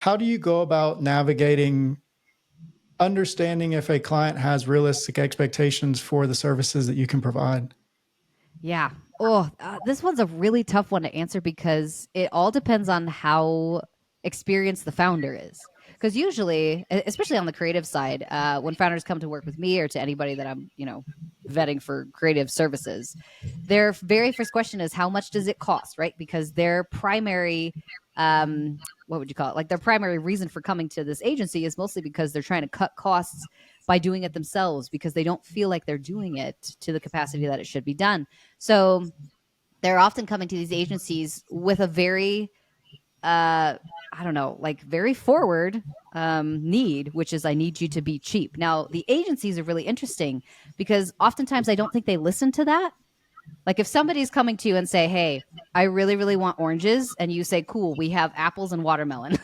how do you go about navigating understanding if a client has realistic expectations for the services that you can provide? Yeah. This one's a really tough one to answer because it all depends on how experienced the founder is. Because usually, especially on the creative side, when founders come to work with me or to anybody that I'm, vetting for creative services, their very first question is, how much does it cost, right? Because their primary, what would you call it? Like their primary reason for coming to this agency is mostly because they're trying to cut costs by doing it themselves because they don't feel like they're doing it to the capacity that it should be done. So they're often coming to these agencies with a very, I don't know, like very forward need, which is I need you to be cheap. Now, the agencies are really interesting because oftentimes I don't think they listen to that. Like if somebody's coming to you and say, "Hey, I really, really want oranges," and you say, "Cool, we have apples and watermelon,"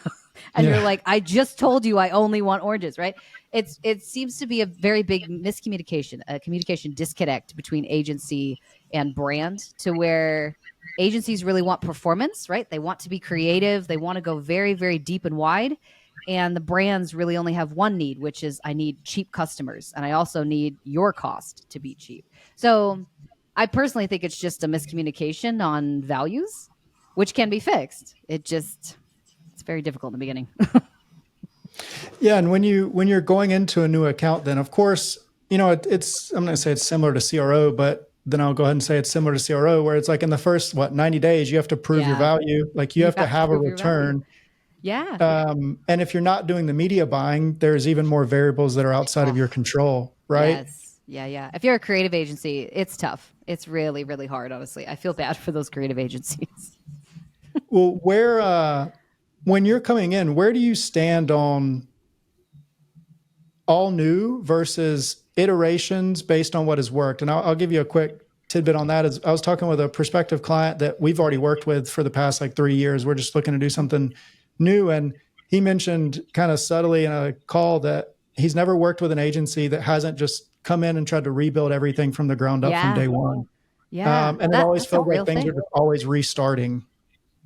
and you're Yeah. like, "I just told you I only want oranges," right? It seems to be a very big miscommunication, a communication disconnect between agency and brand, to where agencies really want performance, right? They want to be creative, they want to go very, very deep and wide. And the brands really only have one need, which is I need cheap customers, and I also need your cost to be cheap. So I personally think it's just a miscommunication on values, which can be fixed. It's very difficult in the beginning. Yeah, and when you're going into a new account, then of course, it's I'm going to say it's similar to CRO, but then I'll go ahead and say it's similar to CRO, where it's like in the first 90 days you have to prove your Yeah. value, like you You have to have to have a prove your value. return. Yeah. And if you're not doing the media buying, there's even more variables that are outside of Oh, your control, right? yes. Yeah, yeah. If you're a creative agency, it's tough. It's really, really hard, honestly. I feel bad for those creative agencies. Well, when you're coming in, where do you stand on all new versus iterations based on what has worked? And I'll give you a quick tidbit on that. Is I was talking with a prospective client that we've already worked with for the past like 3 years. We're just looking to do something new. And he mentioned kind of subtly in a call that he's never worked with an agency that hasn't just come in and tried to rebuild everything from the ground up from Yeah. day one. Yeah. And it always That's a feels like real things are thing. just always restarting.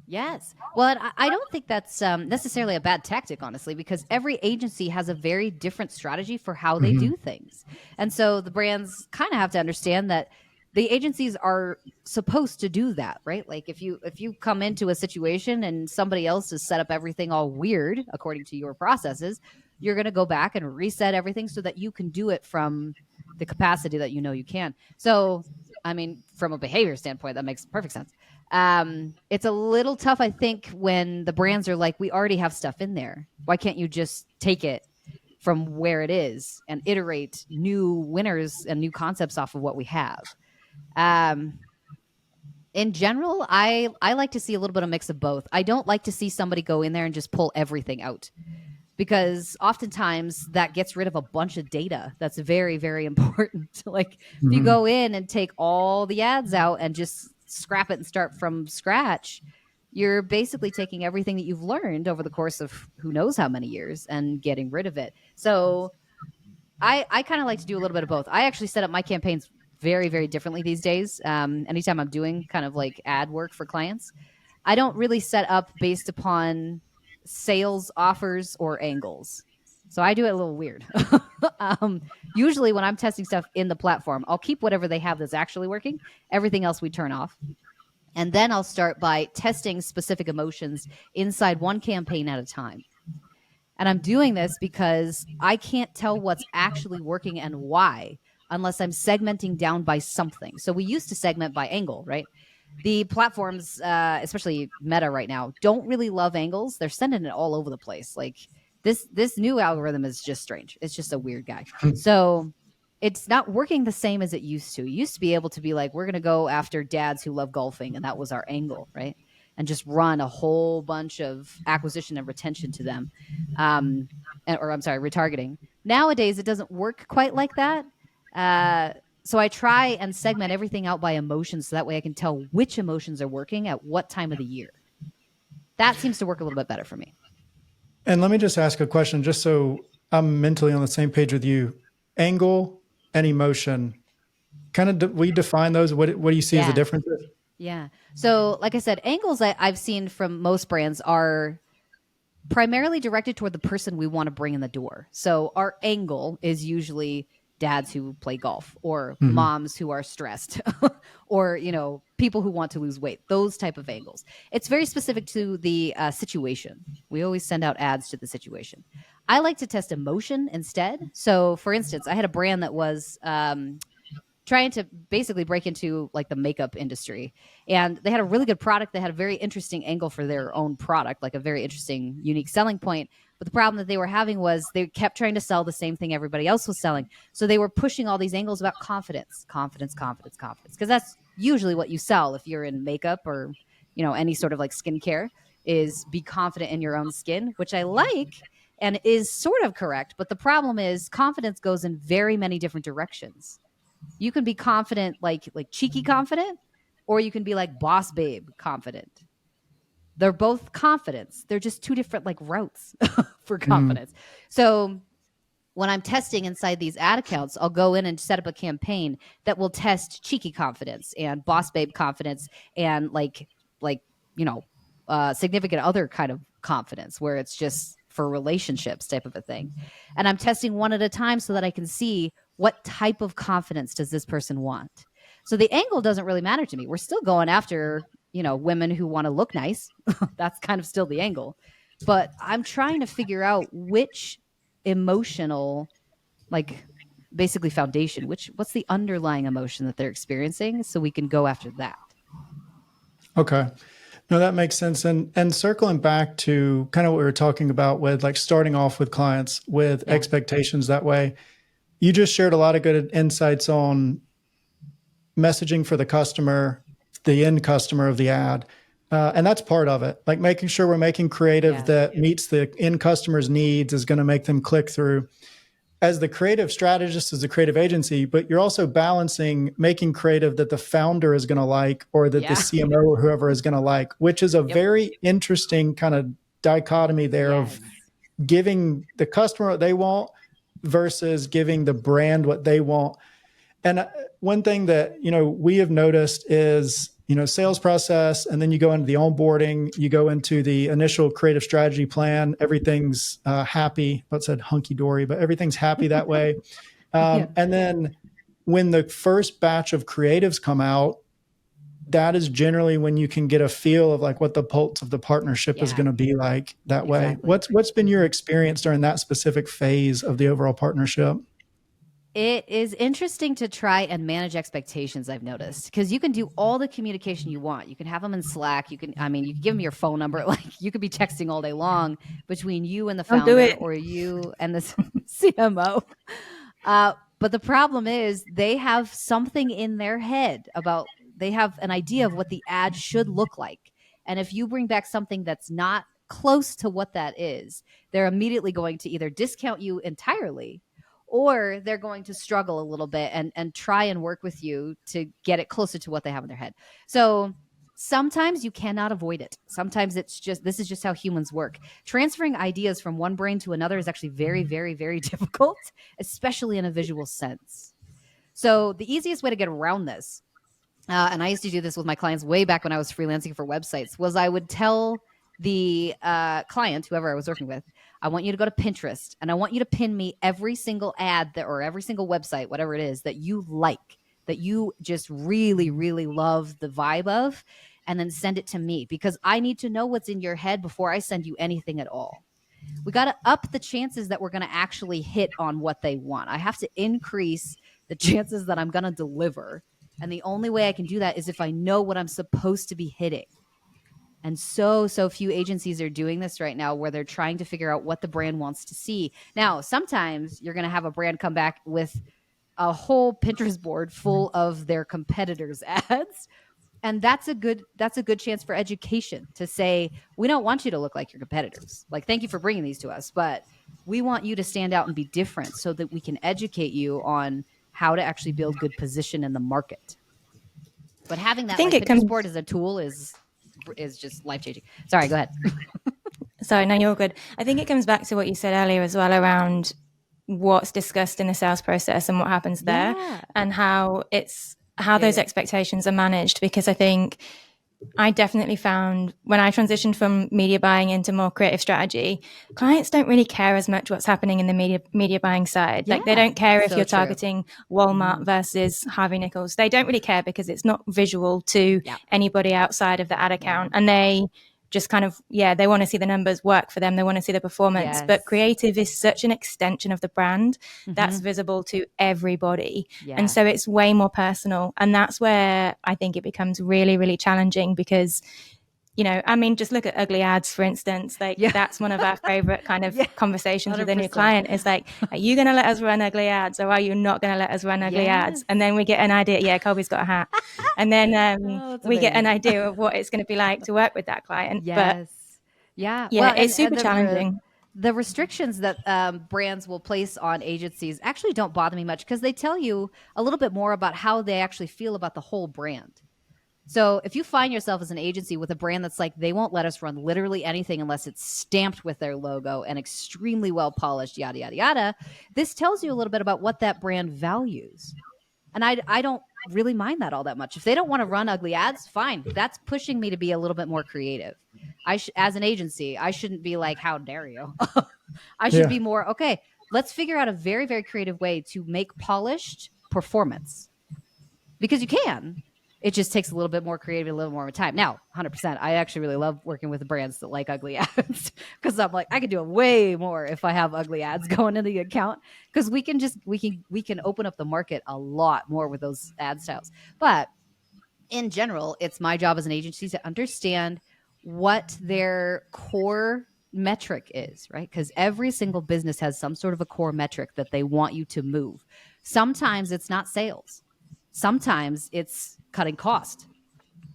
Yes. Well, and I don't think that's necessarily a bad tactic, honestly, because every agency has a very different strategy for how they Mm-hmm. do things. And so the brands kind of have to understand that the agencies are supposed to do that, right? Like if you come into a situation and somebody else has set up everything all weird according to your processes, you're going to go back and reset everything so that you can do it from the capacity that you know you can. So, I mean, from a behavior standpoint, that makes perfect sense. It's a little tough, I think, when the brands are like, we already have stuff in there. Why can't you just take it from where it is and iterate new winners and new concepts off of what we have? Um, in general, I like to see a little bit of mix of both. I don't like to see somebody go in there and just pull everything out because oftentimes that gets rid of a bunch of data that's very, very important. Like if you Mm-hmm. go in and take all the ads out and just scrap it and start from scratch, you're basically taking everything that you've learned over the course of who knows how many years and getting rid of it. So I kind of like to do a little bit of both. I actually set up my campaigns very, very differently these days. Anytime I'm doing kind of like ad work for clients, I don't really set up based upon sales offers or angles. So I do it a little weird. Usually, when I'm testing stuff in the platform, I'll keep whatever they have that's actually working. Everything else we turn off. And then I'll start by testing specific emotions inside one campaign at a time. And I'm doing this because I can't tell what's actually working and why unless I'm segmenting down by something. So we used to segment by angle, right? The platforms, especially Meta right now, don't really love angles. They're sending it all over the place. Like this new algorithm is just strange. It's just a weird guy. So it's not working the same as it used to. It used to be able to be like, we're going to go after dads who love golfing, and that was our angle, right? And just run a whole bunch of acquisition and retention to them. Or I'm sorry, retargeting. Nowadays, it doesn't work quite like that. So I try and segment everything out by emotions so that way I can tell which emotions are working at what time of the year. That seems to work a little bit better for me. And let me just ask a question, just so I'm mentally on the same page with you. Angle and emotion, kind of, we define those. What do you see as the Yeah. differences? Yeah. So, like I said, angles I've seen from most brands are primarily directed toward the person we want to bring in the door. So our angle is usually dads who play golf, or moms who are stressed, or, you know, people who want to lose weight, those type of angles. It's very specific to the situation. We always send out ads to the situation. I like to test emotion instead. So for instance, I had a brand that was trying to basically break into like the makeup industry, and they had a really good product. They had a very interesting angle for their own product, like a very interesting, unique selling point. But the problem that they were having was they kept trying to sell the same thing everybody else was selling. So they were pushing all these angles about confidence, because that's usually what you sell if you're in makeup or, you know, any sort of like skincare, is be confident in your own skin, which I like and is sort of correct. But the problem is confidence goes in very many different directions. You can be confident, like cheeky confident, or you can be like boss babe confident. They're both confidence. They're just two different like routes for confidence. So when I'm testing inside these ad accounts, I'll go in and set up a campaign that will test cheeky confidence and boss babe confidence and like you know, significant other kind of confidence, where it's just for relationships type of a thing. And I'm testing one at a time so that I can see what type of confidence does this person want. So the angle doesn't really matter to me. We're still going after, you know, women who want to look nice. That's kind of still the angle. But I'm trying to figure out which emotional, like basically foundation, what's the underlying emotion that they're experiencing, so we can go after that. Okay. No, that makes sense. And circling back to kind of what we were talking about with like starting off with clients with expectations that way, you just shared a lot of good insights on messaging for the customer, the end customer of the ad. And that's part of it. Like making sure we're making creative that meets the end customer's needs is going to make them click through. As the creative strategist, as a creative agency, but you're also balancing making creative that the founder is going to like, or that the CMO or whoever is going to like, which is a very interesting kind of dichotomy there of giving the customer what they want versus giving the brand what they want. And one thing that, you know, we have noticed is, you know, sales process, and then you go into the onboarding, you go into the initial creative strategy plan, everything's happy. I said hunky-dory, but everything's happy that way. And then when the first batch of creatives come out, that is generally when you can get a feel of like what the pulse of the partnership is going to be like that way. What's been your experience during that specific phase of the overall partnership? It is interesting to try and manage expectations, I've noticed, because you can do all the communication you want. You can have them in Slack. You can give them your phone number. Like you could be texting all day long between you and the founder, or you and the CMO. But the problem is they have something in their head about, they have an idea of what the ad should look like. And if you bring back something that's not close to what that is, they're immediately going to either discount you entirely, or they're going to struggle a little bit and try and work with you to get it closer to what they have in their head. So sometimes you cannot avoid it. Sometimes this is just how humans work. Transferring ideas from one brain to another is actually very, very, very difficult, especially in a visual sense. So the easiest way to get around this, and I used to do this with my clients way back when I was freelancing for websites, was I would tell the client, whoever I was working with, I want you to go to Pinterest and I want you to pin me every single ad or every single website, whatever it is that you like, that you just really, really love the vibe of, and then send it to me, because I need to know what's in your head before I send you anything at all. We got to up the chances that we're going to actually hit on what they want. I have to increase the chances that I'm going to deliver. And the only way I can do that is if I know what I'm supposed to be hitting. And so few agencies are doing this right now, where they're trying to figure out what the brand wants to see. Now, sometimes you're going to have a brand come back with a whole Pinterest board full of their competitors' ads. And that's a good chance for education, to say, we don't want you to look like your competitors. Like, thank you for bringing these to us, but we want you to stand out and be different so that we can educate you on how to actually build good position in the market. But having that Pinterest board as a tool is just life-changing. Sorry, go ahead. Sorry, no, you're good. I think it comes back to what you said earlier as well, around what's discussed in the sales process and what happens there, and how those expectations are managed. Because I think I definitely found when I transitioned from media buying into more creative strategy, clients don't really care as much what's happening in the media buying side. Like they don't care if so you're true. targeting Walmart versus Harvey Nichols. They don't really care because it's not visual to anybody outside of the ad account. And they just kind of, they want to see the numbers work for them. They want to see the performance. Yes. But creative is such an extension of the brand that's visible to everybody. And so it's way more personal. And that's where I think it becomes really, really challenging because, you know, I mean, just look at ugly ads, for instance. Like that's one of our favorite kind of conversations 100%. With a new client is like, are you going to let us run ugly ads or are you not going to let us run ugly ads? And then we get an idea. Yeah, Colby's got a hat. And then we get an idea of what it's going to be like to work with that client. But well, it's super challenging. The restrictions that brands will place on agencies actually don't bother me much because they tell you a little bit more about how they actually feel about the whole brand. So if you find yourself as an agency with a brand that's like, they won't let us run literally anything unless it's stamped with their logo and extremely well polished, yada, yada, yada, this tells you a little bit about what that brand values. And I don't really mind that all that much. If they don't want to run ugly ads, fine. That's pushing me to be a little bit more creative. As an agency, I shouldn't be like, how dare you? I should be more, okay, let's figure out a very, very creative way to make polished performance. Because you can. It just takes a little bit more creative, a little more time. Now, 100%, I actually really love working with brands that like ugly ads because I'm like, I can do way more if I have ugly ads going in the account because we can open up the market a lot more with those ad styles. But in general, it's my job as an agency to understand what their core metric is, right? Because every single business has some sort of a core metric that they want you to move. Sometimes it's not sales. Sometimes it's cutting cost.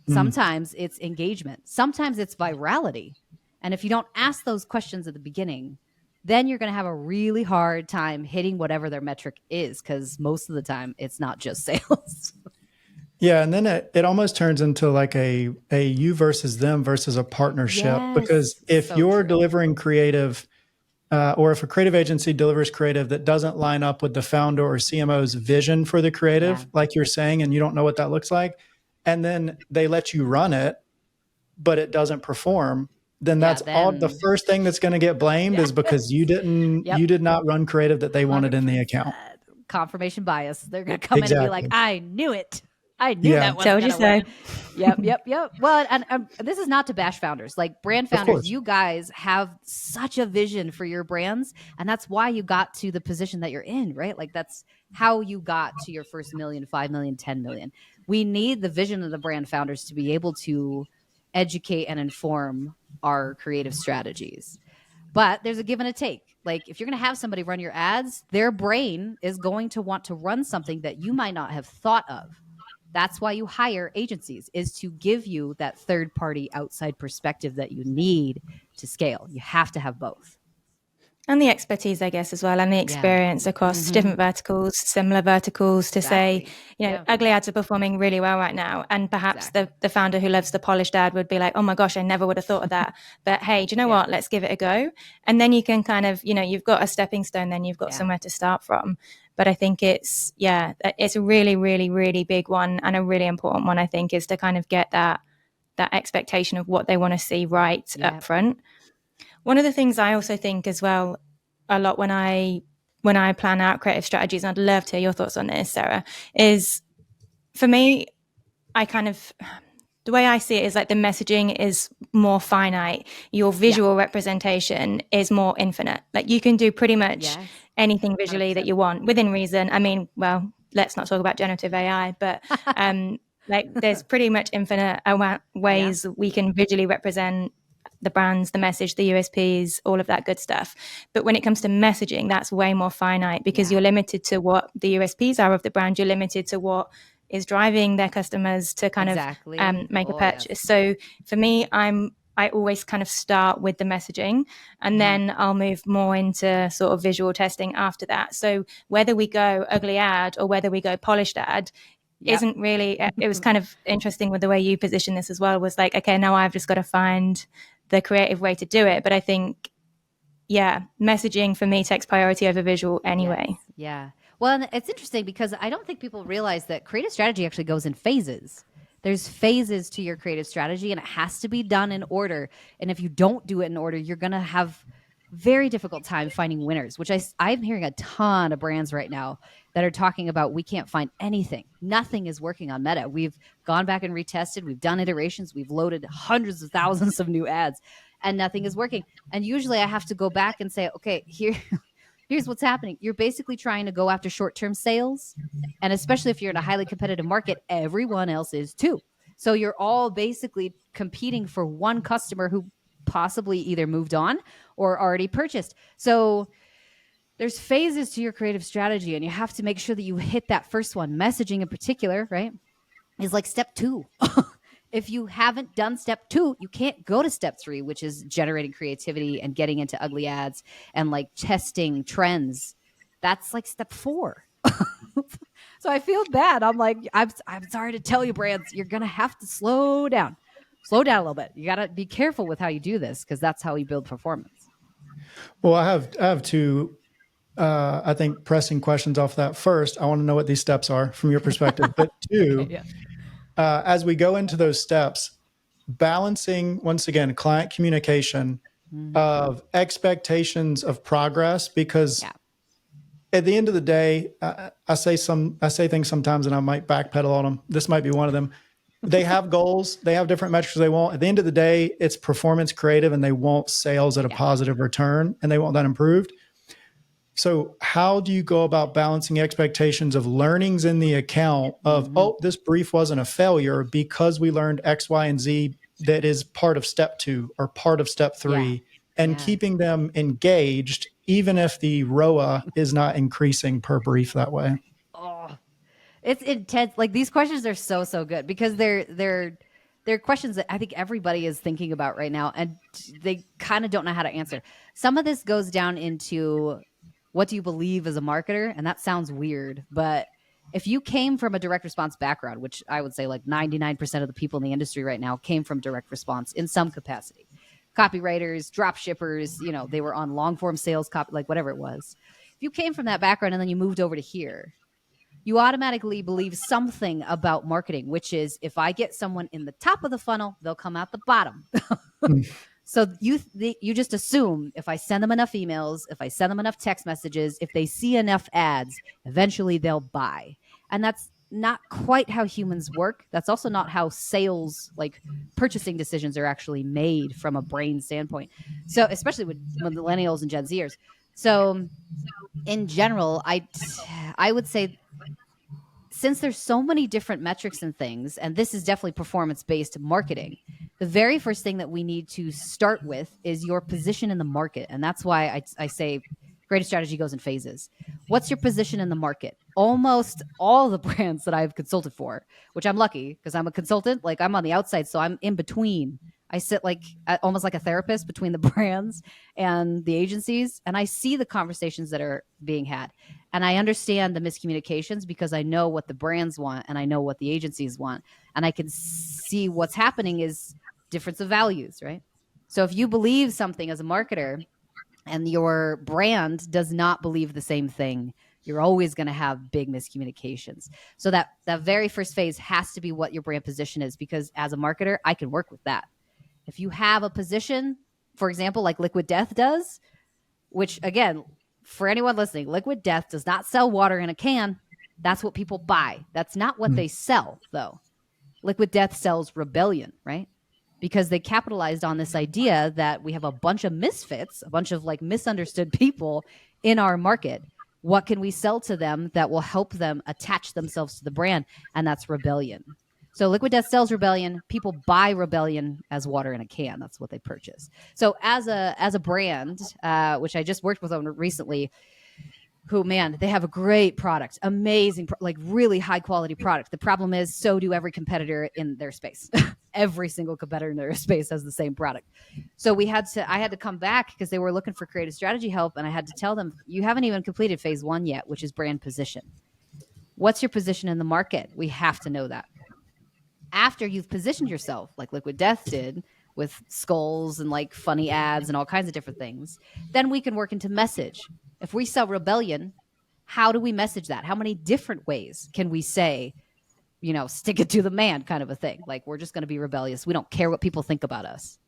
Sometimes it's engagement. Sometimes it's virality. And if you don't ask those questions at the beginning, then you're going to have a really hard time hitting whatever their metric is because most of the time it's not just sales. Yeah, and then it almost turns into like a you versus them versus a partnership because if you're delivering creative or if a creative agency delivers creative that doesn't line up with the founder or CMO's vision for the creative, like you're saying, and you don't know what that looks like, and then they let you run it, but it doesn't perform, then that's all the first thing that's going to get blamed is because you did not run creative that they wanted in the account. Confirmation bias. They're going to come in and be like, I knew it. I knew that was going to win. Yep. Well, and this is not to bash founders. Like brand founders, you guys have such a vision for your brands, and that's why you got to the position that you're in, right? Like that's how you got to your first million, 5 million, 10 million. We need the vision of the brand founders to be able to educate and inform our creative strategies. But there's a give and a take. Like if you're going to have somebody run your ads, their brain is going to want to run something that you might not have thought of. That's why you hire agencies, is to give you that third party outside perspective that you need to scale. You have to have both. And the expertise, I guess, as well, and the experience across different verticals, similar verticals to say, you know, ugly ads are performing really well right now. And perhaps the founder who loves the polished ad would be like, oh my gosh, I never would have thought of that. But hey, do you know what? Let's give it a go. And then you can kind of, you know, you've got a stepping stone, then you've got somewhere to start from. But I think it's a really, really, really big one and a really important one, I think, is to kind of get that expectation of what they want to see right up front. One of the things I also think as well, a lot when I plan out creative strategies, and I'd love to hear your thoughts on this, Sarah, is for me, the way I see it is like the messaging is more finite. Your visual representation is more infinite. Like you can do pretty much anything visually 100%. That you want within reason. I mean, well, let's not talk about generative AI, but like there's pretty much infinite ways we can visually represent the brands, the message, the USPs, all of that good stuff. But when it comes to messaging, that's way more finite because you're limited to what the USPs are of the brand. You're limited to what is driving their customers to kind of make a purchase. Yes. So for me, I always kind of start with the messaging and then I'll move more into sort of visual testing after that. So whether we go ugly ad or whether we go polished ad isn't really, it was kind of interesting with the way you position this as well, was like, okay, now I've just got to find the creative way to do it. But I think, messaging for me takes priority over visual anyway. Yes. Yeah. Well, and it's interesting because I don't think people realize that creative strategy actually goes in phases. There's phases to your creative strategy, and it has to be done in order. And if you don't do it in order, you're going to have very difficult time finding winners, which I'm hearing a ton of brands right now that are talking about, we can't find anything. Nothing is working on Meta. We've gone back and retested. We've done iterations. We've loaded hundreds of thousands of new ads, and nothing is working. And usually I have to go back and say, okay, here's what's happening. You're basically trying to go after short-term sales. And especially if you're in a highly competitive market, everyone else is too. So you're all basically competing for one customer who possibly either moved on or already purchased. So there's phases to your creative strategy, and you have to make sure that you hit that first one. Messaging in particular, right, is like step 2. If you haven't done step 2, you can't go to step 3, which is generating creativity and getting into ugly ads and like testing trends. That's like step 4. So I feel bad. I'm like, I'm sorry to tell you, brands, you're going to have to slow down a little bit. You got to be careful with how you do this, because that's how you build performance. Well, I have two, I think, pressing questions off that. First, I want to know what these steps are from your perspective. But 2, as we go into those steps, balancing, once again, client communication of expectations of progress, because at the end of the day, I say things sometimes and I might backpedal on them. This might be one of them. They have goals. They have different metrics they want. At the end of the day, it's performance creative, and they want sales at a positive return, and they want that improved. So how do you go about balancing expectations of learnings in the account of, this brief wasn't a failure because we learned X, Y, and Z that is part of step 2 or part of step 3, and keeping them engaged, even if the ROA is not increasing per brief that way? It's intense. Like, these questions are so good, because they're questions that I think everybody is thinking about right now, and they kind of don't know how to answer. Some of this goes down into, what do you believe as a marketer? And that sounds weird, but if you came from a direct response background, which I would say like 99% of the people in the industry right now came from direct response in some capacity, copywriters, drop shippers, they were on long form sales copy, like whatever it was. If you came from that background and then you moved over to here, you automatically believe something about marketing, which is, if I get someone in the top of the funnel, they'll come out the bottom. So you just assume, if I send them enough emails, if I send them enough text messages, if they see enough ads, eventually they'll buy. And that's not quite how humans work. That's also not how sales, like purchasing decisions, are actually made from a brain standpoint. So especially with millennials and Gen Zers. So in general, I would say, since there's so many different metrics and things, and this is definitely performance-based marketing, the very first thing that we need to start with is your position in the market. And that's why I say creative strategy goes in phases. What's your position in the market? Almost all the brands that I've consulted for, which I'm lucky because I'm a consultant, like I'm on the outside, so I'm in between. I sit almost like a therapist between the brands and the agencies, and I see the conversations that are being had. And I understand the miscommunications, because I know what the brands want and I know what the agencies want. And I can see what's happening is difference of values, right? So if you believe something as a marketer and your brand does not believe the same thing, you're always going to have big miscommunications. So that very first phase has to be what your brand position is, because as a marketer, I can work with that. If you have a position, for example, like Liquid Death does, which, again, for anyone listening, Liquid Death does not sell water in a can. That's what people buy. That's not what they sell, though. Liquid Death sells rebellion, right? Because they capitalized on this idea that we have a bunch of misfits, a bunch of like misunderstood people in our market. What can we sell to them that will help them attach themselves to the brand? And that's rebellion. So Liquid Death sells rebellion. People buy rebellion as water in a can. That's what they purchase. So as a brand, which I just worked with on recently, who, man, they have a great product, amazing, like really high quality product. The problem is, so do every competitor in their space. Every single competitor in their space has the same product. So I had to come back because they were looking for creative strategy help. And I had to tell them, you haven't even completed phase 1 yet, which is brand position. What's your position in the market? We have to know that. After you've positioned yourself, like Liquid Death did, with skulls and like funny ads and all kinds of different things, then we can work into message. If we sell rebellion, how do we message that? How many different ways can we say, stick it to the man kind of a thing. Like, we're just going to be rebellious. We don't care what people think about us.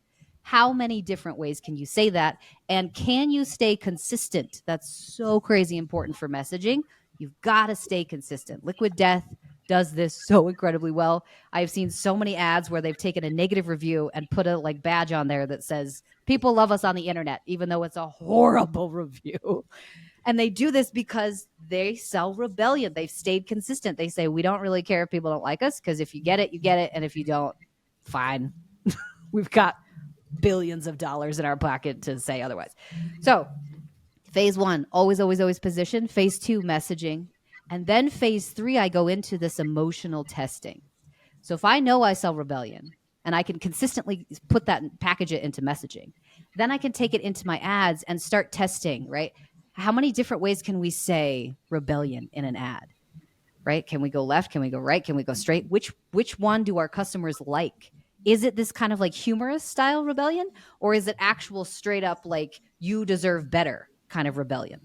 How many different ways can you say that? And can you stay consistent? That's so crazy important for messaging. You've got to stay consistent. Liquid Death does this so incredibly well. I've seen so many ads where they've taken a negative review and put a badge on there that says, people love us on the internet, even though it's a horrible review. And they do this because they sell rebellion. They've stayed consistent. They say, we don't really care if people don't like us, because if you get it, you get it. And if you don't, fine. We've got billions of dollars in our pocket to say otherwise. So phase 1, always, always, always position. Phase 2, messaging. And then phase 3, I go into this emotional testing. So if I know I sell rebellion and I can consistently put that and package it into messaging, then I can take it into my ads and start testing, right? How many different ways can we say rebellion in an ad, right? Can we go left? Can we go right? Can we go straight? Which one do our customers like? Is it this kind of humorous style rebellion, or is it actual straight up you deserve better kind of rebellion,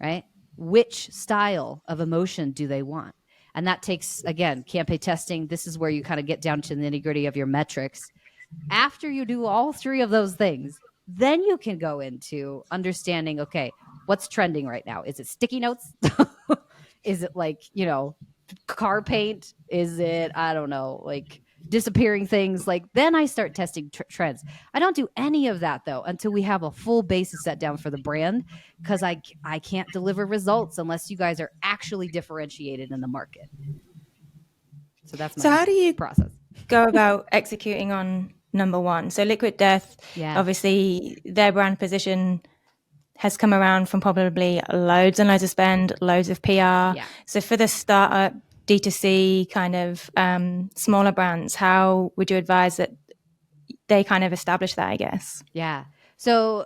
right? Which style of emotion do they want? And that takes, again, campaign testing. This is where you kind of get down to the nitty gritty of your metrics. After you do all 3 of those things, then you can go into understanding, okay, what's trending right now? Is it sticky notes? Is it car paint? Is it, I don't know, disappearing things? Then I start testing trends. I don't do any of that though until we have a full basis set down for the brand, because I can't deliver results unless you guys are actually differentiated in the market. So that's my how do you process go about executing on number 1? So Liquid Death, obviously their brand position has come around from probably loads and loads of spend, loads of PR. Yeah. So for the startup D2C kind of smaller brands, how would you advise that they kind of establish that, I guess? Yeah. So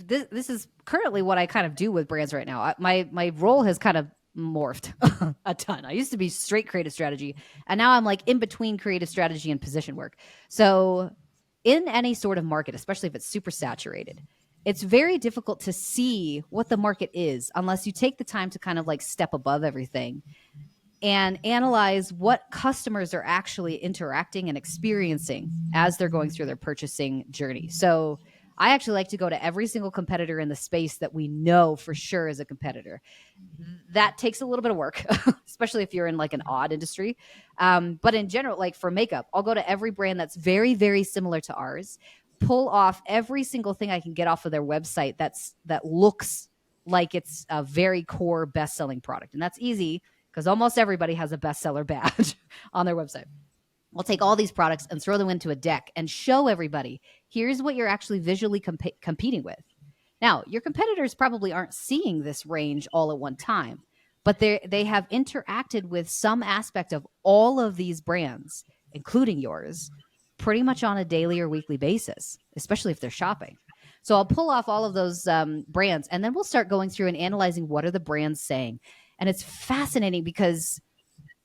this is currently what I kind of do with brands right now. My role has kind of morphed a ton. I used to be straight creative strategy, and now I'm in between creative strategy and position work. So in any sort of market, especially if it's super saturated, it's very difficult to see what the market is unless you take the time to kind of step above everything and analyze what customers are actually interacting and experiencing as they're going through their purchasing journey. So I actually like to go to every single competitor in the space that we know for sure is a competitor. That takes a little bit of work, especially if you're in an odd industry. But in general, for makeup, I'll go to every brand that's very, very similar to ours, pull off every single thing I can get off of their website that looks like it's a very core best-selling product. And that's easy because almost everybody has a bestseller badge on their website. We'll take all these products and throw them into a deck and show everybody, here's what you're actually visually competing with. Now, your competitors probably aren't seeing this range all at one time, but they have interacted with some aspect of all of these brands, including yours, pretty much on a daily or weekly basis, especially if they're shopping. So I'll pull off all of those brands, and then we'll start going through and analyzing what are the brands saying. And it's fascinating because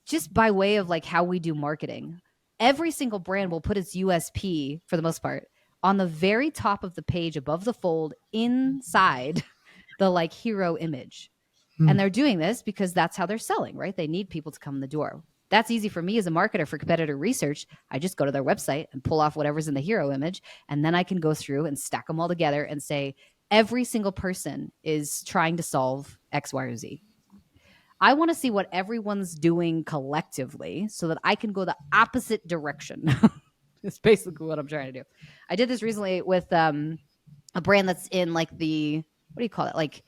just by way of how we do marketing, every single brand will put its USP, for the most part, on the very top of the page above the fold inside the hero image. And they're doing this because that's how they're selling, right? They need people to come in the door. That's easy for me as a marketer for competitor research. I just go to their website and pull off whatever's in the hero image. And then I can go through and stack them all together and say, every single person is trying to solve X, Y, or Z. I want to see what everyone's doing collectively so that I can go the opposite direction. It's basically what I'm trying to do. I did this recently with a brand that's in the, what do you call it?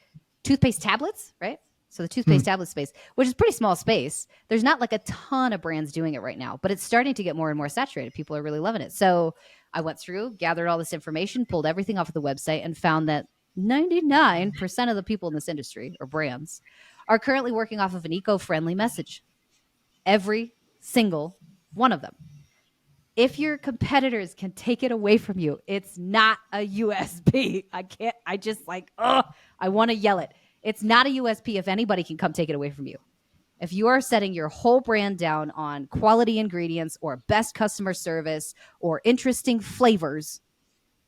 Toothpaste tablets, right? So the toothpaste tablet space, which is a pretty small space. There's not a ton of brands doing it right now, but it's starting to get more and more saturated. People are really loving it. So I went through, gathered all this information, pulled everything off of the website, and found that 99% of the people in this industry or brands are currently working off of an eco-friendly message. Every single one of them. If your competitors can take it away from you, it's not a USP. I want to yell it. It's not a USP if anybody can come take it away from you. If you are setting your whole brand down on quality ingredients or best customer service or interesting flavors,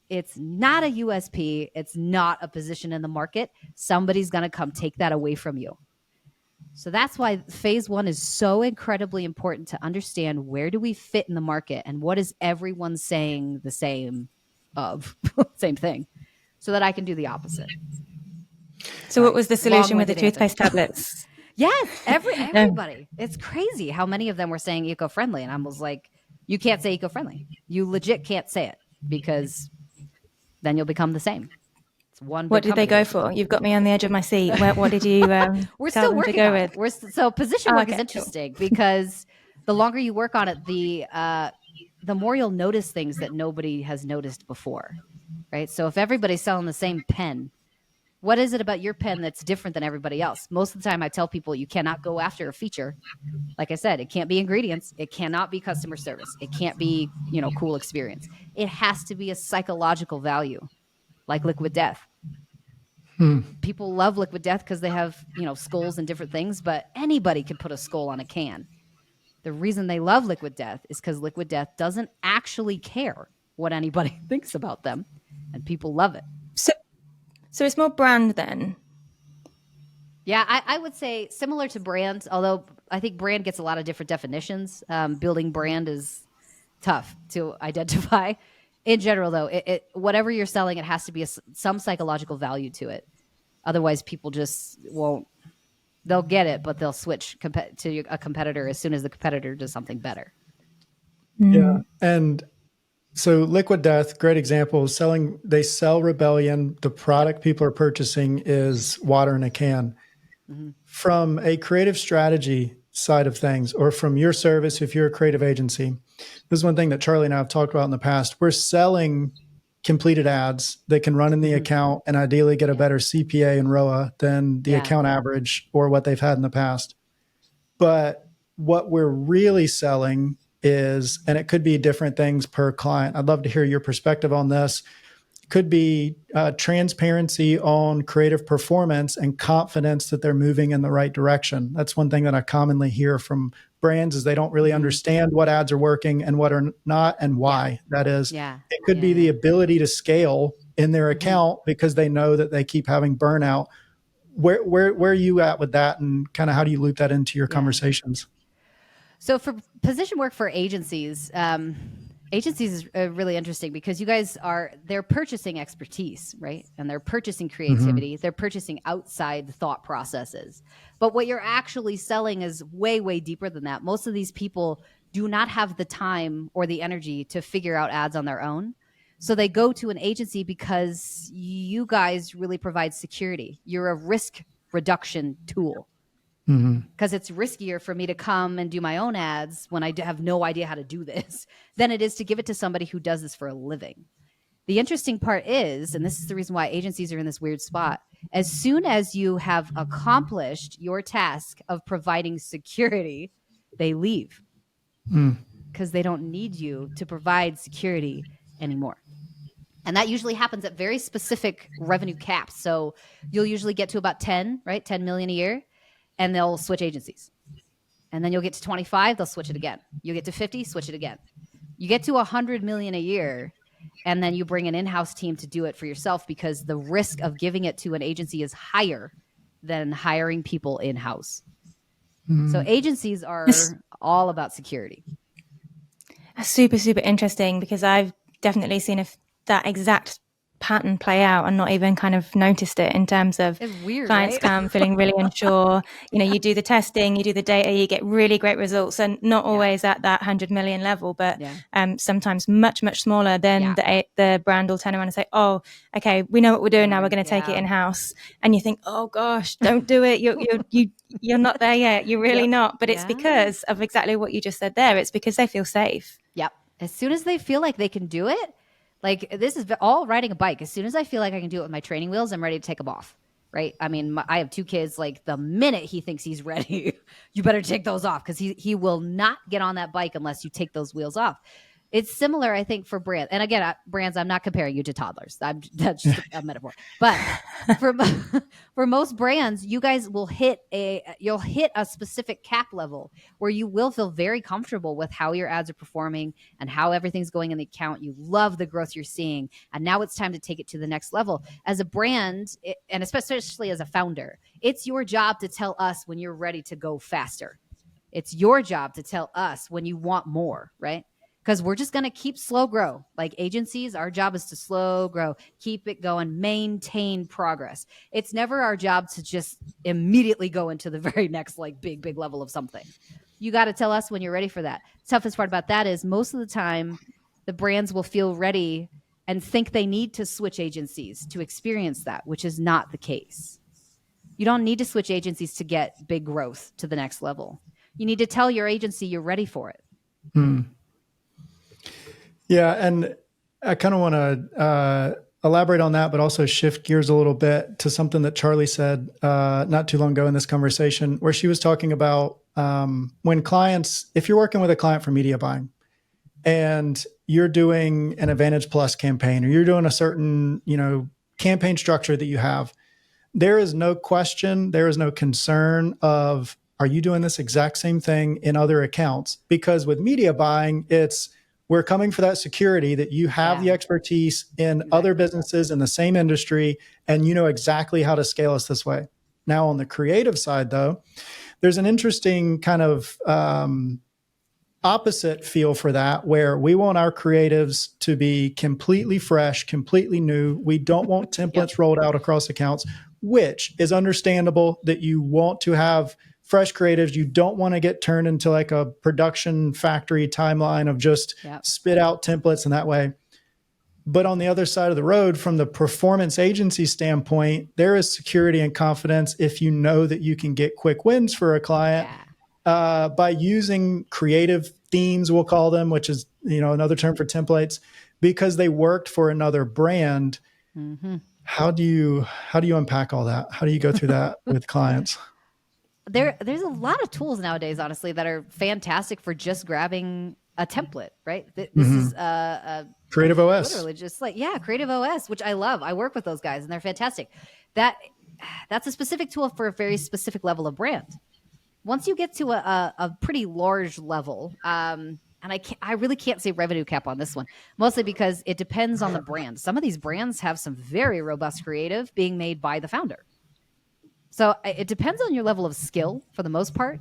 it's not a USP. It's not a position in the market. Somebody's going to come take that away from you. So that's why phase one is so incredibly important, to understand where do we fit in the market and what is everyone saying the same thing, so that I can do the opposite. So what was the solution with the toothpaste tablets? Yes, everybody. It's crazy how many of them were saying eco-friendly. And I was like, you can't say eco-friendly. You legit can't say it, because then you'll become the same. It's one. What did they go for? You've got me on the edge of my seat. What did you We're tell still them working to go on with? it. So position work is interesting, because the longer you work on it, the more you'll notice things that nobody has noticed before, right? So if everybody's selling the same pen, what is it about your pen that's different than everybody else? Most of the time I tell people you cannot go after a feature. Like I said, it can't be ingredients. It cannot be customer service. It can't be, cool experience. It has to be a psychological value, like Liquid Death. People love Liquid Death because they have, skulls and different things, but anybody can put a skull on a can. The reason they love Liquid Death is because Liquid Death doesn't actually care what anybody thinks about them, and people love it. So it's more brand then? Yeah, I would say similar to brand, although I think brand gets a lot of different definitions. Building brand is tough to identify. In general, though, whatever you're selling, it has to be some psychological value to it. Otherwise, people just won't. They'll get it, but they'll switch to a competitor as soon as the competitor does something better. Yeah, and so Liquid Death, great example. They sell Rebellion. The product people are purchasing is water in a can. Mm-hmm. From a creative strategy side of things, or from your service, if you're a creative agency, this is one thing that Charlie and I have talked about in the past. We're selling completed ads that can run in the account and ideally get a better CPA and ROA than the account average or what they've had in the past. But what we're really selling is, and it could be different things per client. I'd love to hear your perspective on this. It could be transparency on creative performance and confidence that they're moving in the right direction. That's one thing that I commonly hear from brands, is they don't really understand what ads are working and what are not, and why that is. Yeah. It could be the ability to scale in their account because they know that they keep having burnout. Where are you at with that, and kind of how do you loop that into your conversations? So for position work for agencies, is really interesting, because you guys they're purchasing expertise, right? And they're purchasing creativity. They're purchasing outside the thought processes. But what you're actually selling is way, way deeper than that. Most of these people do not have the time or the energy to figure out ads on their own. So they go to an agency because you guys really provide security. You're a risk reduction tool. Because it's riskier for me to come and do my own ads when I have no idea how to do this than it is to give it to somebody who does this for a living. The interesting part is, and this is the reason why agencies are in this weird spot, as soon as you have accomplished your task of providing security, they leave because they don't need you to provide security anymore. And that usually happens at very specific revenue caps. So you'll usually get to about 10 million a year. And they'll switch agencies. And then you'll get to 25, they'll switch it again. You get to 50, switch it again. You get to 100 million a year, and then you bring an in-house team to do it for yourself, because the risk of giving it to an agency is higher than hiring people in-house. So agencies are all about security. That's super, super interesting, because I've definitely seen that exact pattern play out and not even kind of noticed it, in terms of weird, clients come feeling really unsure. You do the testing, you do the data, you get really great results, and not always at that 100 million level, but sometimes much, much smaller. Then the brand will turn around and say, oh, okay, we know what we're doing now, we're going to take it in-house. And you think, oh gosh, don't do it. You're not there yet. You're really not. But it's because of exactly what you just said there. It's because they feel safe. Yep. As soon as they feel like they can do it, like this is all riding a bike. As soon as I feel like I can do it with my training wheels, I'm ready to take them off, right? I mean, I have 2 kids. Like the minute he thinks he's ready, you better take those off, because he will not get on that bike unless you take those wheels off. It's similar, I think, for brands. And again, brands, I'm not comparing you to toddlers. That's just a metaphor. But for most brands, you guys will you'll hit a specific cap level where you will feel very comfortable with how your ads are performing and how everything's going in the account. You love the growth you're seeing. And now it's time to take it to the next level. As a brand, and especially as a founder, it's your job to tell us when you're ready to go faster. It's your job to tell us when you want more, right? Because we're just going to keep slow grow. Like agencies, our job is to slow grow, keep it going, maintain progress. It's never our job to just immediately go into the very next like big level of something. You got to tell us when you're ready for that. The toughest part about that is most of the time, the brands will feel ready and think they need to switch agencies to experience that, which is not the case. You don't need to switch agencies to get big growth to the next level. You need to tell your agency you're ready for it. Yeah, and I kind of want to elaborate on that, but also shift gears a little bit to something that Charlie said not too long ago in this conversation, where she was talking about when clients, if you're working with a client for media buying and you're doing an Advantage Plus campaign or you're doing a certain, campaign structure that you have, there is no question, there is no concern of, are you doing this exact same thing in other accounts? Because with media buying, we're coming for that security that you have the expertise in other businesses in the same industry, and you know exactly how to scale us this way. Now, on the creative side, though, there's an interesting kind of opposite feel for that, where we want our creatives to be completely fresh, completely new. We don't want templates rolled out across accounts, which is understandable that you want to have fresh creatives. You don't want to get turned into like a production factory timeline of just spit out templates in that way. But on the other side of the road, from the performance agency standpoint, there is security and confidence if you know that you can get quick wins for a client by using creative themes, we'll call them, which is another term for templates, because they worked for another brand. Mm-hmm. How do you unpack all that? How do you go through that with clients? There's a lot of tools nowadays, honestly, that are fantastic for just grabbing a template, right? This is a Creative OS. Literally just Creative OS, which I love. I work with those guys and they're fantastic. That's a specific tool for a very specific level of brand. Once you get to a pretty large level, and I really can't say revenue cap on this one, mostly because it depends on the brand. Some of these brands have some very robust creative being made by the founder. So it depends on your level of skill for the most part.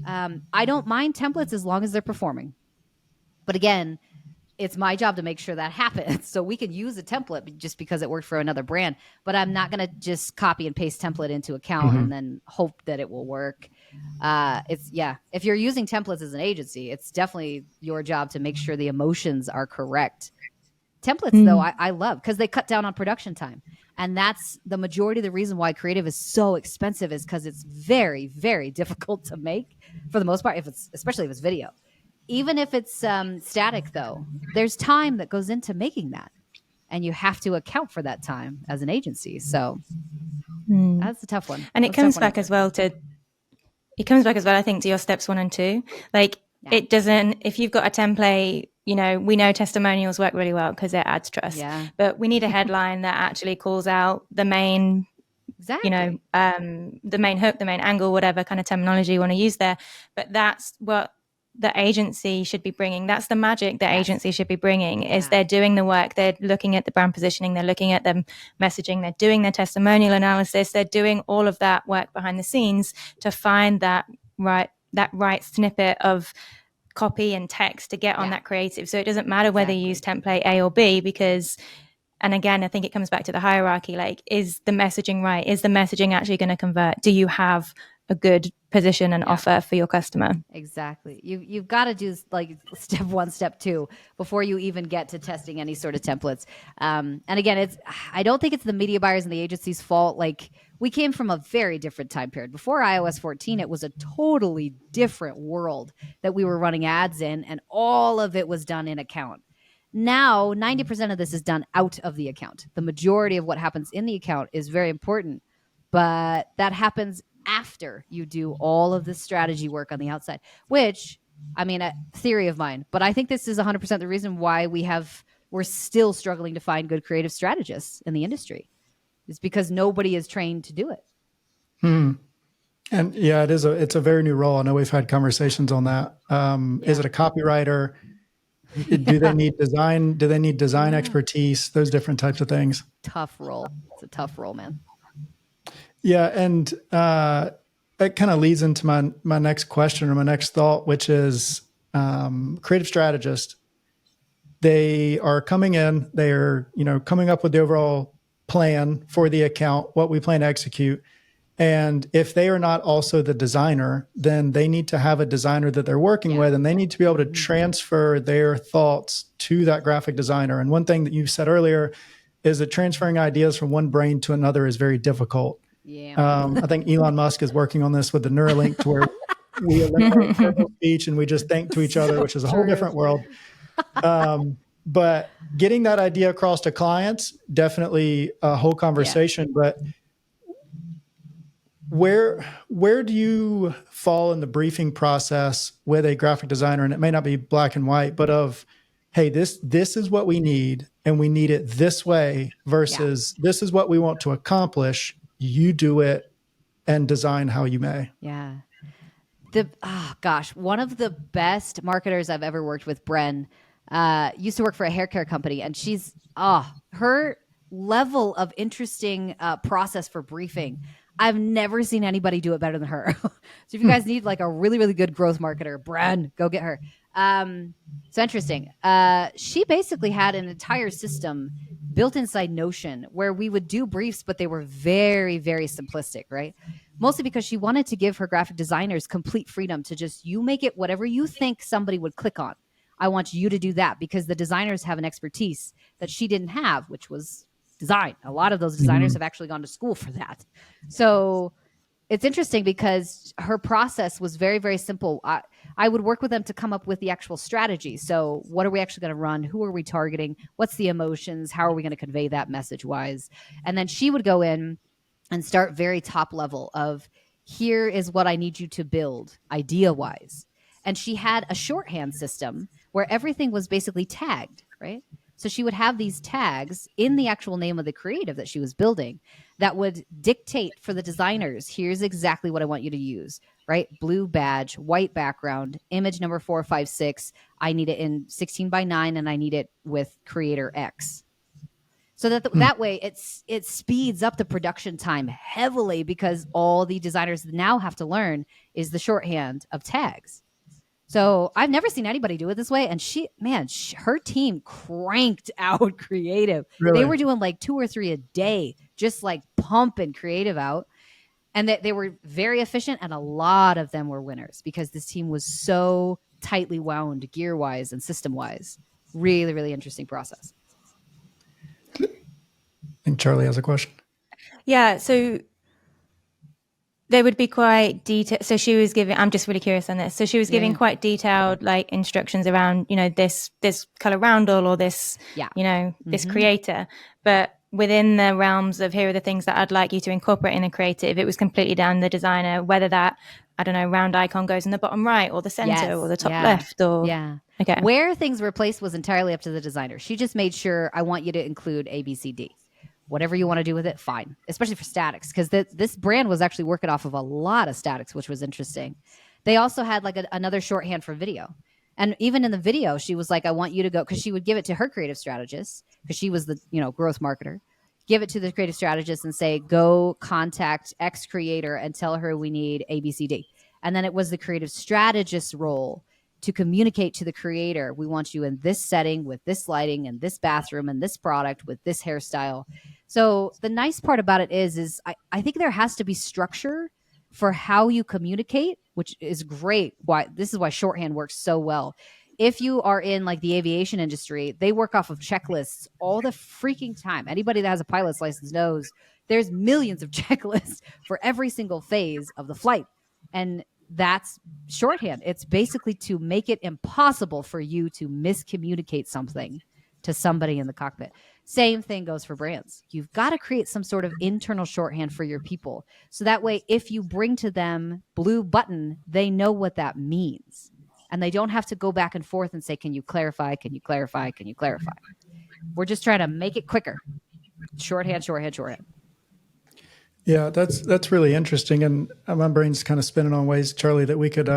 I don't mind templates as long as they're performing. But again, it's my job to make sure that happens. So we can use a template just because it worked for another brand, but I'm not going to just copy and paste template into account and then hope that it will work. If you're using templates as an agency, it's definitely your job to make sure the emotions are correct. Templates, though, I love because they cut down on production time. And that's the majority of the reason why creative is so expensive, is because it's very, very difficult to make for the most part, especially if it's video. Even if it's static, though, there's time that goes into making that. And you have to account for that time as an agency. So that's a tough one. And it comes back as well, I think, to your steps 1 and 2. Like, it doesn't, if you've got a template, we know testimonials work really well because it adds trust. Yeah. But we need a headline that actually calls out the main, the main hook, the main angle, whatever kind of terminology you want to use there. But that's what the agency should be bringing. That's the magic the agency should be bringing, is they're doing the work. They're looking at the brand positioning. They're looking at the messaging. They're doing their testimonial analysis. They're doing all of that work behind the scenes to find that right snippet of copy and text to get on that creative. So it doesn't matter whether you use template A or B, because, and again, I think it comes back to the hierarchy. Like, is the messaging right? Is the messaging actually going to convert? Do you have a good position and offer for your customer? Exactly. You've got to do like step 1, step 2 before you even get to testing any sort of templates. And again, I don't think it's the media buyers and the agency's fault. Like, we came from a very different time period. Before iOS 14, it was a totally different world that we were running ads in, and all of it was done in account. Now, 90% of this is done out of the account. The majority of what happens in the account is very important, but that happens after you do all of the strategy work on the outside, which I mean, a theory of mine, but I think this is 100% the reason why we're still struggling to find good creative strategists in the industry. It's because nobody is trained to do it. And yeah, it's a very new role. I know we've had conversations on that. Is it a copywriter? Do they need design? Do they need design expertise? Those different types of things. Tough role. It's a tough role, man. Yeah. And that kind of leads into my next question or my next thought, which is creative strategist. They are coming in, they're, coming up with the overall plan for the account, what we plan to execute. And if they are not also the designer, then they need to have a designer that they're working with, and they need to be able to transfer their thoughts to that graphic designer. And one thing that you said earlier is that transferring ideas from one brain to another is very difficult. Yeah. I think Elon Musk is working on this with the Neuralink, to where we eliminate verbal speech and we just think to each other, which is a whole different world. But getting that idea across to clients, definitely a whole conversation. But where do you fall in the briefing process with a graphic designer? And it may not be black and white, but of, hey, this is what we need, and we need it this way, versus this is what we want to accomplish. You do it and design how you may. Yeah. One of the best marketers I've ever worked with, Bren, used to work for a hair care company, and she's her level of interesting process for briefing. I've never seen anybody do it better than her. So if you guys need like a really, really good growth marketer, Bren, go get her. So interesting. She basically had an entire system built inside Notion where we would do briefs, but they were very, very simplistic, right? Mostly because she wanted to give her graphic designers complete freedom to just, you make it whatever you think somebody would click on. I want you to do that, because the designers have an expertise that she didn't have, which was design. A lot of those designers have actually gone to school for that. So it's interesting because her process was very, very simple. I would work with them to come up with the actual strategy. So what are we actually going to run? Who are we targeting? What's the emotions? How are we going to convey that message wise? And then she would go in and start very top level of, here is what I need you to build idea wise. And she had a shorthand system where everything was basically tagged, right? So she would have these tags in the actual name of the creative that she was building that would dictate for the designers, here's exactly what I want you to use, right? Blue badge, white background, image number 456. I need it in 16:9 and I need it with creator X. So that way it speeds up the production time heavily, because all the designers now have to learn is the shorthand of tags. So I've never seen anybody do it this way. And her team cranked out creative. Really? They were doing like 2 or 3 a day, just like pumping creative out. And they were very efficient. And a lot of them were winners because this team was so tightly wound gear wise and system wise. Really, really interesting process. I think Charlie has a question. Yeah. So they would be quite detailed. So she was giving, I'm just really curious on this. So she was giving quite detailed like instructions around, this color roundel or this, this creator. But within the realms of, here are the things that I'd like you to incorporate in a creative, it was completely down the designer, whether that, I don't know, round icon goes in the bottom right or the center or the top left or. Yeah. Okay. Where things were placed was entirely up to the designer. She just made sure, I want you to include A, B, C, D. Whatever you want to do with it, fine. Especially for statics, because this brand was actually working off of a lot of statics, which was interesting. They also had like another shorthand for video. And even in the video, she was like, I want you to go, because she would give it to her creative strategist, because she was the growth marketer. Give it to the creative strategist and say, go contact X creator and tell her we need A, B, C, D. And then it was the creative strategist's role to communicate to the creator, we want you in this setting with this lighting and this bathroom and this product with this hairstyle. So the nice part about it is I think there has to be structure for how you communicate, which is great. This is why shorthand works so well. If you are in like the aviation industry, they work off of checklists all the freaking time. Anybody that has a pilot's license knows there's millions of checklists for every single phase of the flight. And that's shorthand. It's basically to make it impossible for you to miscommunicate something to somebody in the cockpit. Same thing goes for brands. You've got to create some sort of internal shorthand for your people. So that way, if you bring to them blue button, they know what that means. and they don't have to go back and forth and say, can you clarify? Can you clarify? Can you clarify? We're just trying to make it quicker. Shorthand, shorthand, shorthand. Yeah, that's really interesting. And my brain's kind of spinning on ways, Charlie, that we could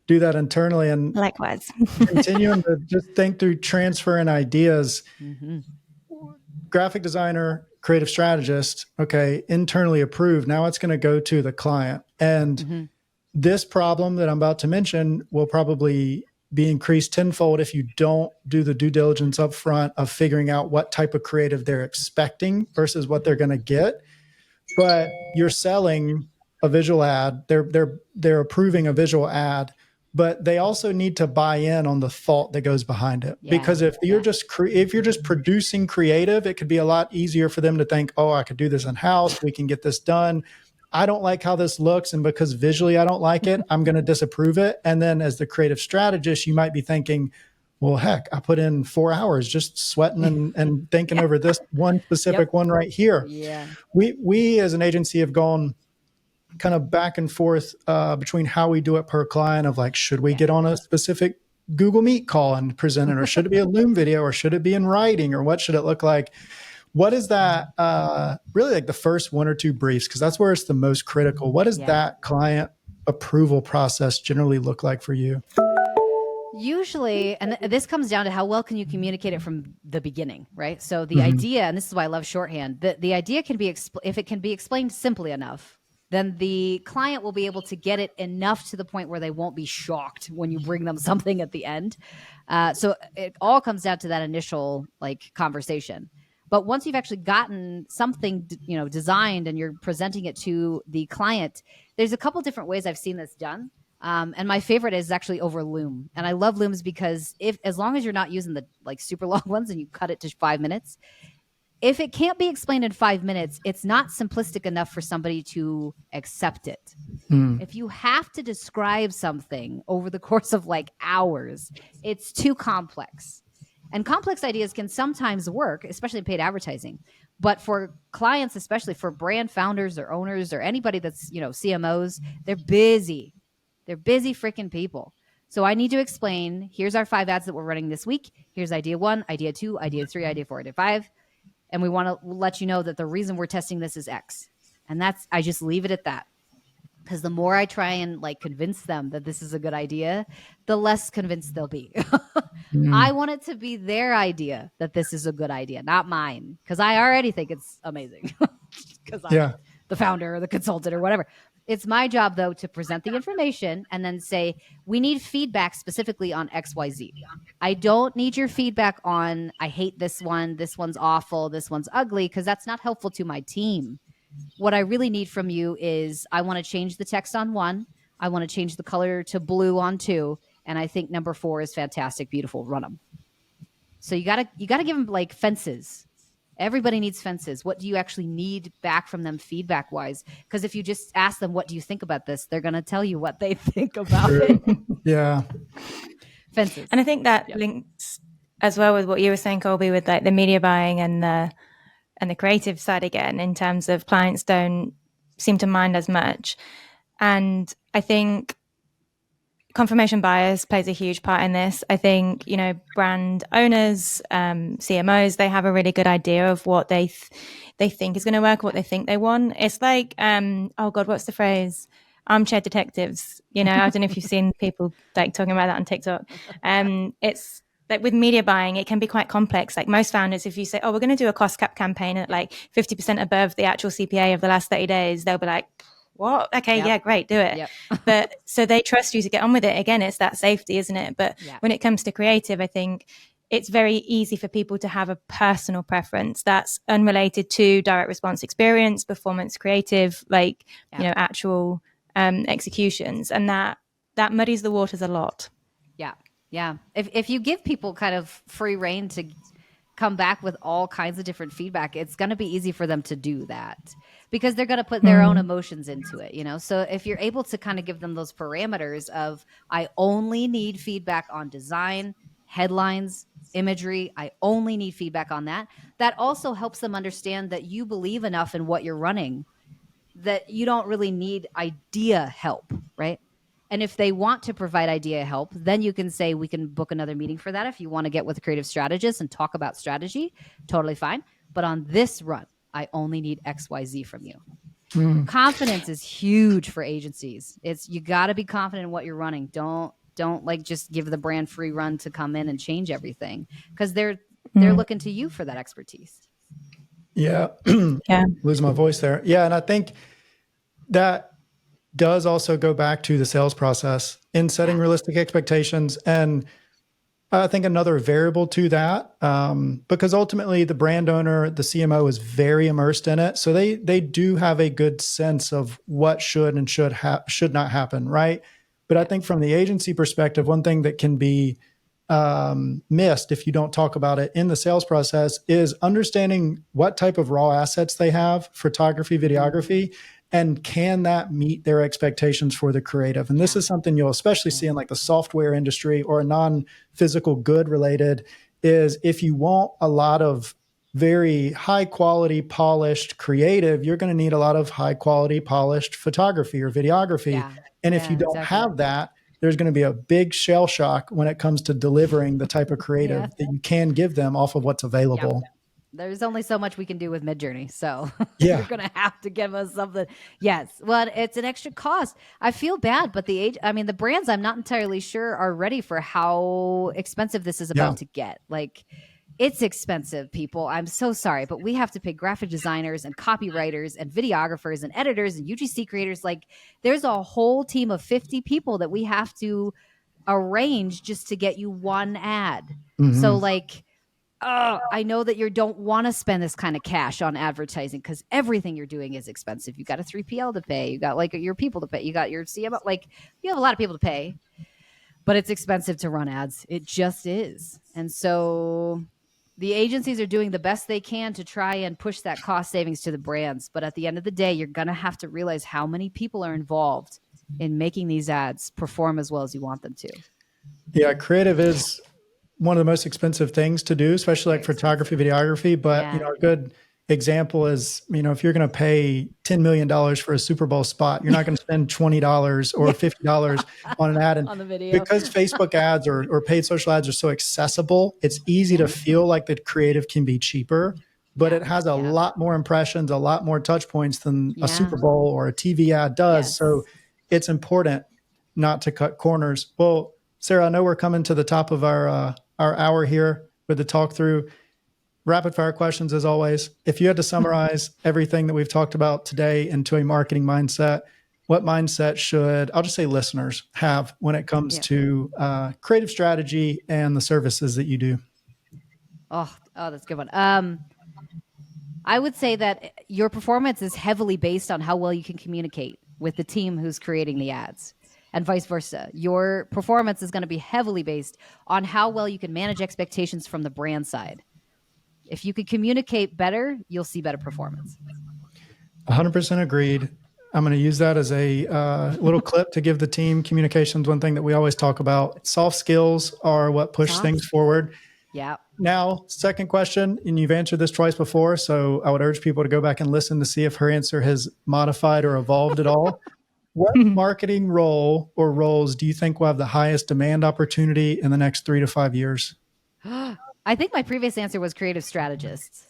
do that internally, and likewise continuing to just think through transferring ideas. Mm-hmm. Graphic designer, creative strategist, okay, internally approved. Now it's going to go to the client. And this problem that I'm about to mention will probably be increased tenfold if you don't do the due diligence up front of figuring out what type of creative they're expecting versus what they're going to get. But you're selling a visual ad. They're approving a visual ad, but they also need to buy in on the thought that goes behind it. Yeah, because if you're just producing creative, it could be a lot easier for them to think, oh, I could do this in-house. We can get this done. I don't like how this looks, and because visually I don't like it, I'm going to disapprove it. And then as the creative strategist, you might be thinking, well, heck, I put in 4 hours just sweating and thinking over this one specific one right here. Yeah. We as an agency have gone kind of back and forth between how we do it per client of like, should we get on a specific Google Meet call and present it, or should it be a Loom video, or should it be in writing, or what should it look like? What is that really like the first one or two briefs? Because that's where it's the most critical. What does that client approval process generally look like for you? Usually, and this comes down to how well can you communicate it from the beginning, right? So the idea, and this is why I love shorthand, the idea can be, if it can be explained simply enough, then the client will be able to get it enough to the point where they won't be shocked when you bring them something at the end. So it all comes down to that initial like conversation. But once you've actually gotten something, designed and you're presenting it to the client, there's a couple different ways I've seen this done. And my favorite is actually over Loom. And I love Looms because as long as you're not using the like super long ones and you cut it to 5 minutes, if it can't be explained in 5 minutes, it's not simplistic enough for somebody to accept it. If you have to describe something over the course of like hours, it's too complex. And complex ideas can sometimes work, especially in paid advertising. But for clients, especially for brand founders or owners or anybody that's, CMOs, they're busy. They're busy freaking people. So I need to explain, here's our 5 ads that we're running this week. Here's idea 1, idea 2, idea 3, idea 4, idea 5. And we want to let you know that the reason we're testing this is X. And I just leave it at that. Because the more I try and like convince them that this is a good idea, the less convinced they'll be. I want it to be their idea that this is a good idea, not mine. Because I already think it's amazing. Because I'm the founder or the consultant or whatever. It's my job, though, to present the information and then say, we need feedback specifically on XYZ. I don't need your feedback on, I hate this one's awful, this one's ugly, because that's not helpful to my team. What I really need from you is I want to change the text on 1. I want to change the color to blue on 2. And I think number 4 is fantastic, beautiful, run them. So you gotta give them like fences. Everybody needs fences. What do you actually need back from them feedback wise? Because if you just ask them, what do you think about this? They're going to tell you what they think about it. Yeah. Fences. And I think that links as well with what you were saying, Colby, with like the media buying and the creative side again, in terms of clients don't seem to mind as much. And I think confirmation bias plays a huge part in this. I think, brand owners, CMOs, they have a really good idea of what they think is going to work, what they think they want. It's like, oh God, what's the phrase? Armchair detectives. I don't know if you've seen people like talking about that on TikTok. It's like with media buying, it can be quite complex. Like most founders, if you say, oh, we're going to do a cost cap campaign at like 50% above the actual CPA of the last 30 days, they'll be like, what? Okay, yeah, great, do it. But so they trust you to get on with it. Again, it's that safety, isn't it? But when it comes to creative, I think it's very easy for people to have a personal preference that's unrelated to direct response experience, performance creative, like, actual executions. And that muddies the waters a lot. Yeah. If you give people kind of free rein to come back with all kinds of different feedback, it's going to be easy for them to do that because they're going to put their own emotions into it, So if you're able to kind of give them those parameters of, I only need feedback on design, headlines, imagery, I only need feedback on that. That also helps them understand that you believe enough in what you're running that you don't really need idea help, right? And if they want to provide idea help, then you can say we can book another meeting for that. If you want to get with a creative strategist and talk about strategy, totally fine. But on this run, I only need XYZ from you. Confidence is huge for agencies. You got to be confident in what you're running. Don't like just give the brand free run to come in and change everything, because they're looking to you for that expertise. Yeah. Losing my voice there. Yeah. And I think that does also go back to the sales process in setting realistic expectations. And I think another variable to that, because ultimately the brand owner, the CMO, is very immersed in it. So they do have a good sense of what should and should not happen, right? But I think from the agency perspective, one thing that can be missed if you don't talk about it in the sales process is understanding what type of raw assets they have, photography, videography, and can that meet their expectations for the creative? And this is something you'll especially see in like the software industry or a non-physical good related, is if you want a lot of very high quality, polished creative, you're going to need a lot of high quality, polished photography or videography. And if you don't have that, there's going to be a big shell shock when it comes to delivering the type of creative that you can give them off of what's available. There's only so much we can do with Midjourney. So you're going to have to give us something. Yes. Well, it's an extra cost. I feel bad, but the brands, I'm not entirely sure are ready for how expensive this is about to get. Like, it's expensive, people. I'm so sorry, but we have to pay graphic designers and copywriters and videographers and editors and UGC creators. Like, there's a whole team of 50 people that we have to arrange just to get you one ad. So like, I know that you don't want to spend this kind of cash on advertising because everything you're doing is expensive. You got a 3PL to pay. You got like your people to pay. You got your CMO. Like, you have a lot of people to pay, but it's expensive to run ads. It just is. And so the agencies are doing the best they can to try and push that cost savings to the brands. But at the end of the day, you're going to have to realize how many people are involved in making these ads perform as well as you want them to. Yeah, creative is one of the most expensive things to do, especially like photography, videography. But a good example is, if you're going to pay $10 million for a Super Bowl spot, you're not going to spend $20 or $50 on an ad. And on the video. Because Facebook ads or paid social ads are so accessible, it's easy to feel like the creative can be cheaper, but it has a lot more impressions, a lot more touch points than a Super Bowl or a TV ad does. So it's important not to cut corners. Well, Sarah, I know we're coming to the top of our hour here with the talk through. Rapid fire questions as always. If you had to summarize everything that we've talked about today into a marketing mindset, what mindset should, I'll just say, listeners have when it comes to creative strategy and the services that you do? Oh, that's a good one. I would say that your performance is heavily based on how well you can communicate with the team who's creating the ads. And vice versa. Your performance is going to be heavily based on how well you can manage expectations from the brand side. If you can communicate better, you'll see better performance. 100% agreed. I'm going to use that as a little clip to give the team. Communications, one thing that we always talk about. Soft skills are what push things forward. Yeah. Now, second question, and you've answered this twice before, so I would urge people to go back and listen to see if her answer has modified or evolved at all. What marketing role or roles do you think will have the highest demand opportunity in the next 3 to 5 years? I think my previous answer was creative strategists.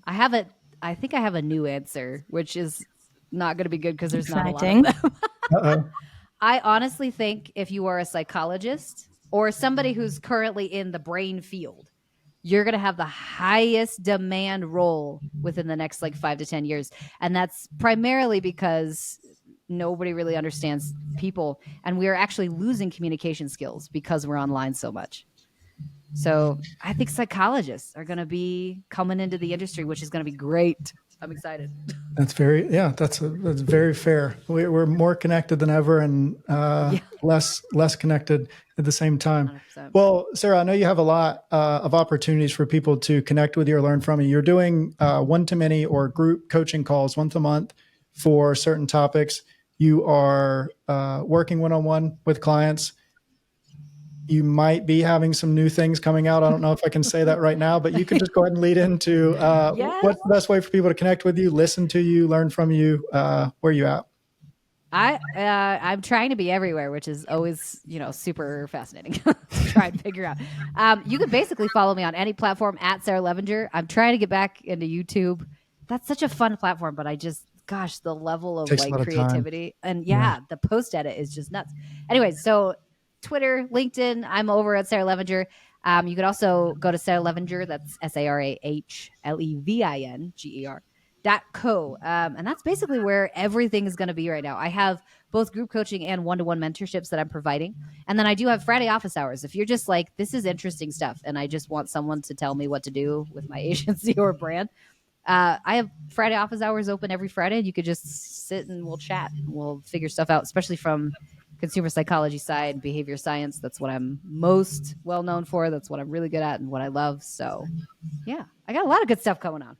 I think I have a new answer, which is not going to be good because there's not a lot of them. I honestly think if you are a psychologist or somebody who's currently in the brain field, you're going to have the highest demand role within the next 5 to 10 years. And that's primarily because nobody really understands people, and we are actually losing communication skills because we're online so much. So I think psychologists are going to be coming into the industry, which is going to be great. I'm excited. That's very fair. We're more connected than ever and less connected at the same time. 100%. Well, Sarah, I know you have a lot of opportunities for people to connect with you or learn from you. You're doing one-to-many or group coaching calls once a month for certain topics. You are working one-on-one with clients. You might be having some new things coming out. I don't know if I can say that right now, but you can just go ahead and lead into what's the best way for people to connect with you, listen to you, learn from you. Where are you at? I'm trying to be everywhere, which is always, super fascinating to try and figure out. You can basically follow me on any platform at Sarah Levinger. I'm trying to get back into YouTube. That's such a fun platform, but gosh, the level of like creativity and the post edit is just nuts. Anyway, so Twitter, LinkedIn, I'm over at Sarah Levinger. You could also go to Sarah Levinger. That's SarahLevinger.co. And that's basically where everything is going to be right now. I have both group coaching and one-to-one mentorships that I'm providing. And then I do have Friday office hours. If you're just like, this is interesting stuff, and I just want someone to tell me what to do with my agency or brand, I have Friday office hours open every Friday. You could just sit and we'll chat. We'll figure stuff out, especially from consumer psychology side, behavior science. That's what I'm most well known for. That's what I'm really good at and what I love. So yeah, I got a lot of good stuff going on.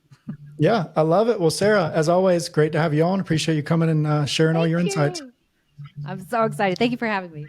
Yeah, I love it. Well, Sarah, as always, great to have you on. Appreciate you coming and sharing all your insights. I'm so excited. Thank you for having me.